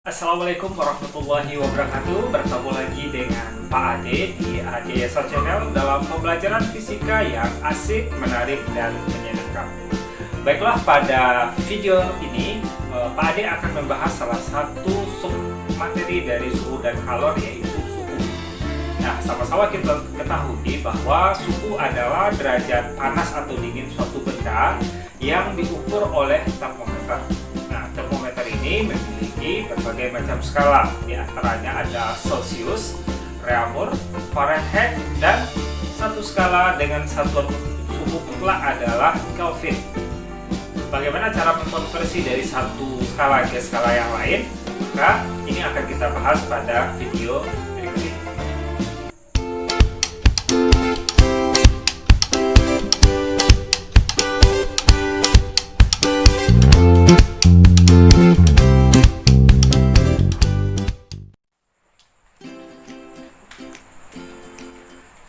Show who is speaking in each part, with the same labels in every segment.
Speaker 1: Assalamualaikum warahmatullahi wabarakatuh. Bertemu lagi dengan Pak Ade di Ade Yesal Channel dalam pembelajaran fisika yang asik, menarik, dan menyenangkan. Baiklah, pada video ini Pak Ade akan membahas salah satu sub materi dari suhu dan kalor, yaitu suhu. Nah, sama-sama kita ketahui bahwa suhu adalah derajat panas atau dingin suatu benda yang diukur oleh termometer. Nah, termometer ini memiliki berbagai macam skala, di antaranya ada Celsius, Reaumur, Fahrenheit, dan satu skala dengan satuan suhu mutlak adalah Kelvin. Bagaimana cara mengkonversi dari satu skala ke skala yang lain? Maka ini akan kita bahas pada video berikut ini.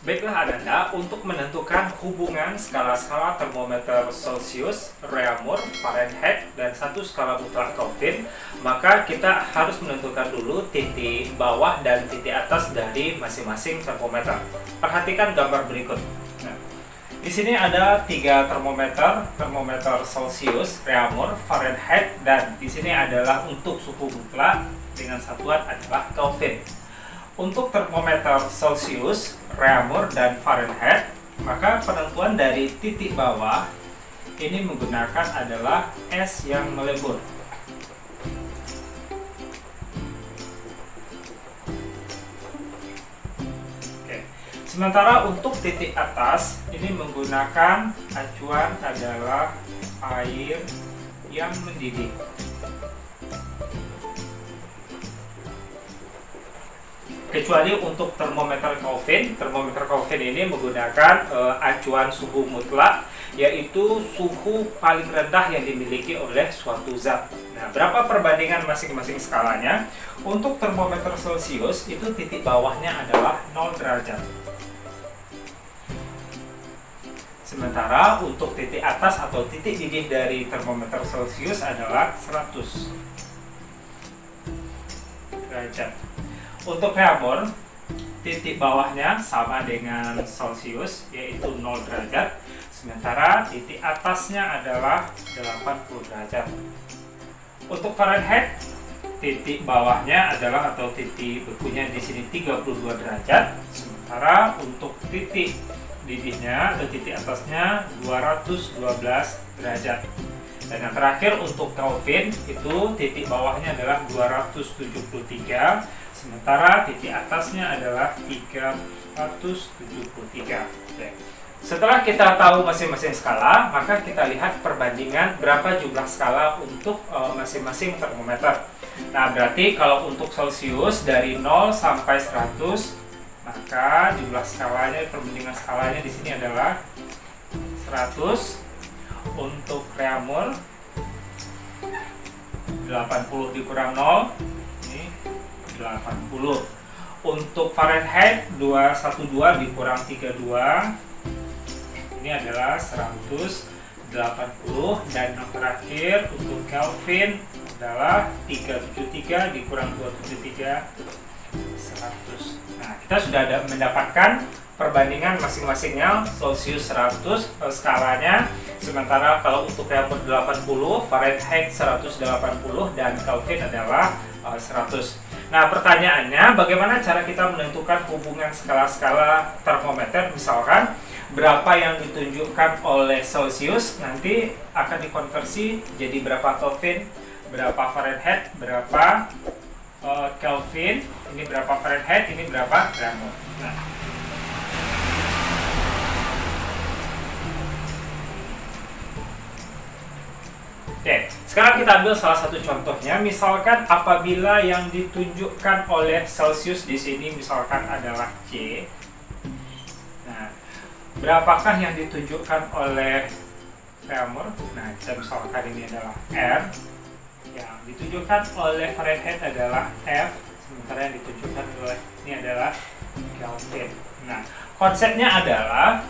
Speaker 1: Baiklah Anda, untuk menentukan hubungan skala-skala termometer Celsius, Reaumur, Fahrenheit, dan satu skala mutlak Kelvin, maka kita harus menentukan dulu titik bawah dan titik atas dari masing-masing termometer. Perhatikan gambar berikut. Nah, di sini ada tiga termometer Celsius, Reaumur, Fahrenheit, dan di sini adalah untuk suhu mutlak dengan satuan adalah Kelvin. Untuk termometer Celsius, Reaumur, dan Fahrenheit, maka penentuan dari titik bawah ini menggunakan adalah es yang melebur. Oke. Sementara untuk titik atas ini menggunakan acuan adalah air yang mendidih. Kecuali untuk termometer Kelvin ini menggunakan acuan suhu mutlak, yaitu suhu paling rendah yang dimiliki oleh suatu zat. Nah, berapa perbandingan masing-masing skalanya? Untuk termometer Celsius itu titik bawahnya adalah 0 derajat. Sementara untuk titik atas atau titik didih dari termometer Celsius adalah 100 derajat. Untuk Reaumur, titik bawahnya sama dengan Celsius, yaitu 0 derajat, sementara titik atasnya adalah 80 derajat. Untuk Fahrenheit, titik bawahnya adalah atau titik bekunya di sini 32 derajat, sementara untuk titik didihnya atau titik atasnya 212 derajat. Dan yang terakhir untuk Kelvin itu titik bawahnya adalah 273, sementara titik atasnya adalah 373. Oke. Setelah kita tahu masing-masing skala, maka kita lihat perbandingan berapa jumlah skala untuk masing-masing termometer. Nah, berarti kalau untuk Celsius dari 0 sampai 100, maka jumlah skalanya, perbandingan skalanya di sini adalah 100. Untuk Reaumur 80 dikurang 0 ini 80. Untuk Fahrenheit 212 dikurang 32 ini adalah 180. Dan yang terakhir untuk Kelvin adalah 373 dikurang 273 100. Nah, kita sudah mendapatkan perbandingan masing-masingnya. Celsius 100 skalanya, sementara kalau untuk Reaumur 80, Fahrenheit 180, dan Kelvin adalah 100. Nah, pertanyaannya, bagaimana cara kita menentukan hubungan skala-skala termometer? Misalkan berapa yang ditunjukkan oleh Celsius nanti akan dikonversi jadi berapa Kelvin, berapa Fahrenheit, berapa Kelvin, ini berapa Fahrenheit, ini berapa Reaumur. Nah, oke, sekarang kita ambil salah satu contohnya. Misalkan apabila yang ditunjukkan oleh Celsius di sini misalkan adalah C. Nah, berapakah yang ditunjukkan oleh Reaumur? Nah, kita misalkan ini adalah R. Yang ditunjukkan oleh Fahrenheit adalah F, sementara yang ditunjukkan oleh ini adalah Kelvin. Nah, konsepnya adalah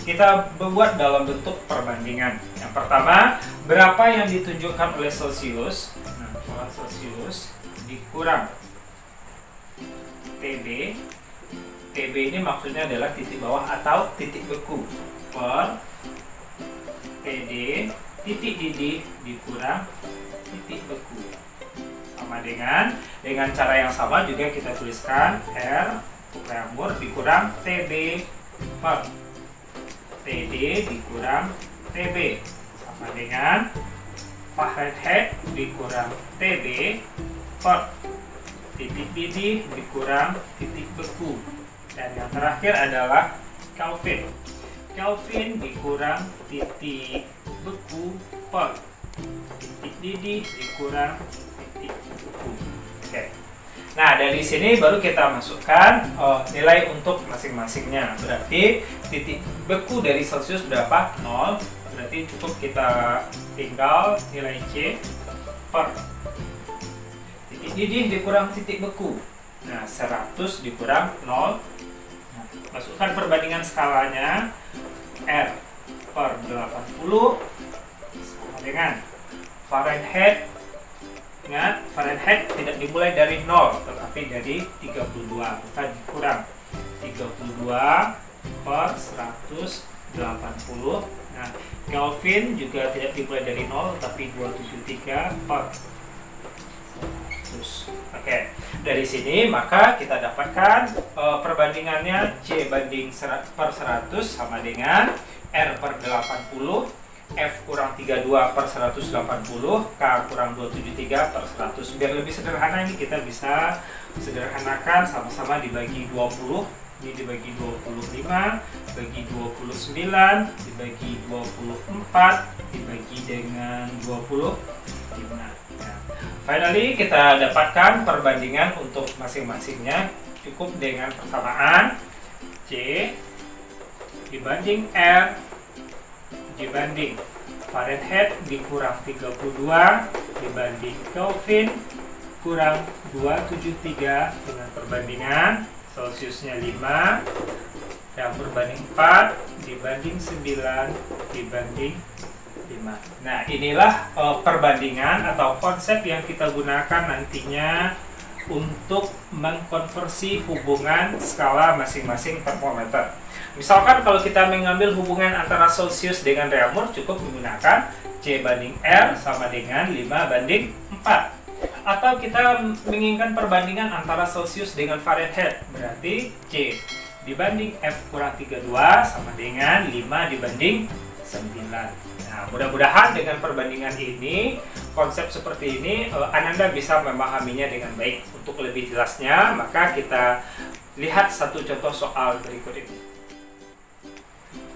Speaker 1: kita membuat dalam bentuk perbandingan. Yang pertama, berapa yang ditunjukkan oleh Celsius? Nah, Celsius dikurang TB. TB ini maksudnya adalah titik bawah atau titik beku, per TD titik didih dikurang titik beku. Sama dengan cara yang sama juga kita tuliskan R reamur dikurang TB per TD dikurang TB, sama dengan Fahrenheit dikurang TB per titik didih dikurang titik beku. Dan yang terakhir adalah Kelvin. Kelvin dikurang titik beku per titik didih dikurang titik beku. Oke. Nah, dari sini baru kita masukkan nilai untuk masing-masingnya. Berarti titik beku dari Celsius berapa? 0. Berarti cukup kita tinggal nilai C per titik didih dikurang titik beku. Nah, 100 dikurang 0. Nah, masukkan perbandingan skalanya. R per 80 sama dengan Fahrenheit. Ingat, Fahrenheit tidak dimulai dari 0, tetapi dari 32. Maka dikurang 32 per 180. Nah, Kelvin juga tidak dimulai dari 0, tapi 273 per 100. Oke, dari sini maka kita dapatkan perbandingannya C banding per 100 sama dengan R per 80, F kurang 32 per 180, K kurang 273 per 100. Biar lebih sederhana ini kita bisa sederhanakan sama-sama dibagi 20. Ini dibagi 25, dibagi 29, dibagi 24, dibagi dengan 25. Nah, finally kita dapatkan perbandingan untuk masing-masingnya. Cukup dengan persamaan C dibanding R dibanding Fahrenheit dikurang 32 dibanding Kelvin kurang 273 dengan perbandingan Celsiusnya 5 yang berbanding 4 dibanding 9 dibanding 5. Nah, inilah perbandingan atau konsep yang kita gunakan nantinya untuk mengkonversi hubungan skala masing-masing termometer. Misalkan kalau kita mengambil hubungan antara Celsius dengan reaumur, cukup menggunakan C banding R sama dengan 5 banding 4. Atau kita menginginkan perbandingan antara Celsius dengan Fahrenheit, berarti C dibanding F kurang 32 sama dengan 5 dibanding 9. Nah, mudah-mudahan dengan perbandingan ini, konsep seperti ini, Ananda bisa memahaminya dengan baik. Untuk lebih jelasnya, maka kita lihat satu contoh soal berikut ini.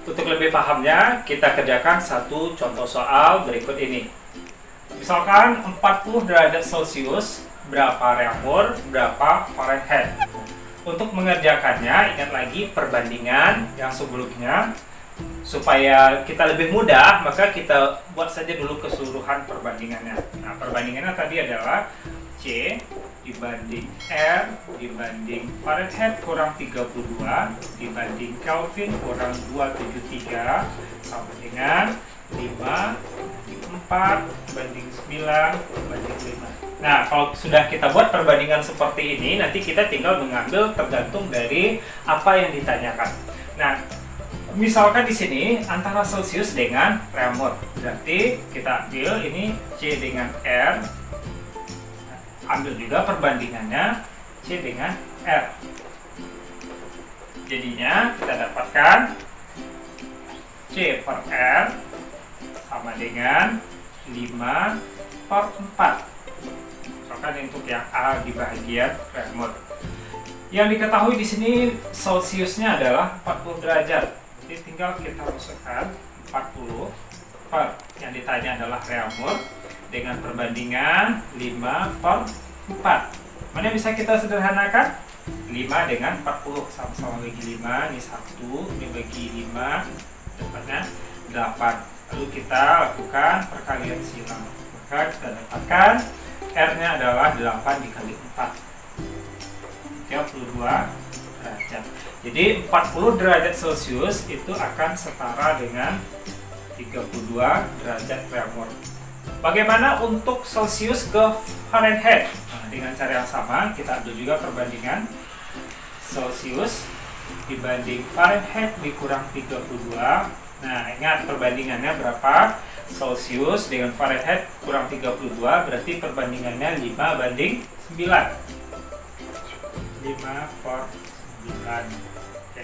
Speaker 1: Untuk lebih pahamnya, kita kerjakan satu contoh soal berikut ini. Misalkan 40 derajat Celcius, berapa reaumur, berapa Fahrenheit. Untuk mengerjakannya, ingat lagi perbandingan yang sebelumnya. Supaya kita lebih mudah, maka kita buat saja dulu keseluruhan perbandingannya. Nah, perbandingannya tadi adalah C dibanding R dibanding Fahrenheit kurang 32 dibanding Kelvin kurang 273 sama dengan 5 banding 4 banding 9 banding 5. Nah, kalau sudah kita buat perbandingan seperti ini, nanti kita tinggal mengambil tergantung dari apa yang ditanyakan. Nah, misalkan di sini antara Celsius dengan reaumur, berarti kita ambil ini C dengan R, ambil juga perbandingannya C dengan R. Jadinya kita dapatkan C per R sama dengan 5 per 4. Misalkan untuk yang A di bagian reaumur. Yang diketahui di sini Celsiusnya adalah 40 derajat. Jadi tinggal kita masukkan 40 per yang ditanya adalah reaumur dengan perbandingan 5 per 4. Mana bisa kita sederhanakan? 5 dengan 40 sama-sama bagi 5, ini 1, ini bagi 5, dapatnya 8. Lalu kita lakukan perkalian silang. Maka kita dapatkan R-nya adalah 8 dikali 4, 32 derajat. Jadi 40 derajat Celcius itu akan setara dengan 32 derajat reaumur. Bagaimana untuk Celsius ke Fahrenheit? Nah, dengan cara yang sama, kita ambil juga perbandingan Celsius dibanding Fahrenheit dikurang 32. Nah, ingat perbandingannya berapa? Celsius dengan Fahrenheit kurang 32, berarti perbandingannya 5 banding 9. 5/9. Oke.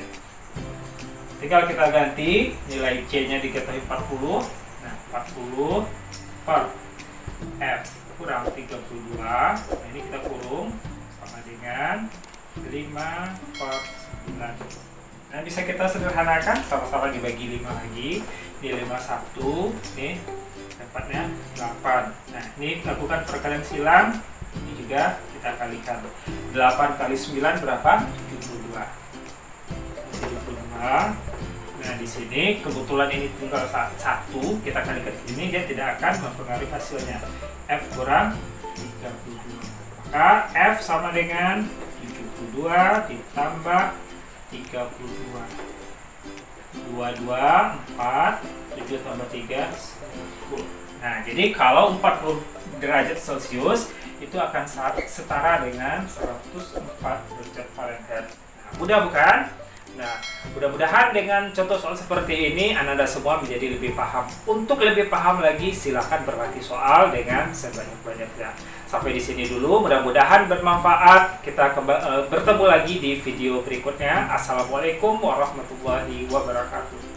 Speaker 1: Tinggal kita ganti nilai C-nya diketahui 40. Nah, 40 per F kurang 32. Nah, ini kita kurung sama dengan 5/9. Nah, bisa kita sederhanakan, sama-sama dibagi 5 lagi. Ini 51, nih dapatnya 8. Nah, ini lakukan perkalian silang. Ini juga kita kalikan. 8 kali 9 berapa? 72. 72. Nah, di sini kebetulan ini tinggal 1, kita kalikan ini, dia tidak akan mempengaruhi hasilnya. F kurang 32. Maka F sama dengan 72 ditambah 32. 22, 4, 7 tambah 3, 10. Nah, jadi kalau 40 derajat Celcius itu akan setara dengan 104 derajat Fahrenheit. Nah, mudah bukan? Nah, mudah-mudahan dengan contoh soal seperti ini Anda semua menjadi lebih paham. Untuk lebih paham lagi, silahkan berlatih soal dengan sebanyak-banyaknya. Sampai di sini dulu, mudah-mudahan bermanfaat. Kita bertemu lagi di video berikutnya. Assalamualaikum warahmatullahi wabarakatuh.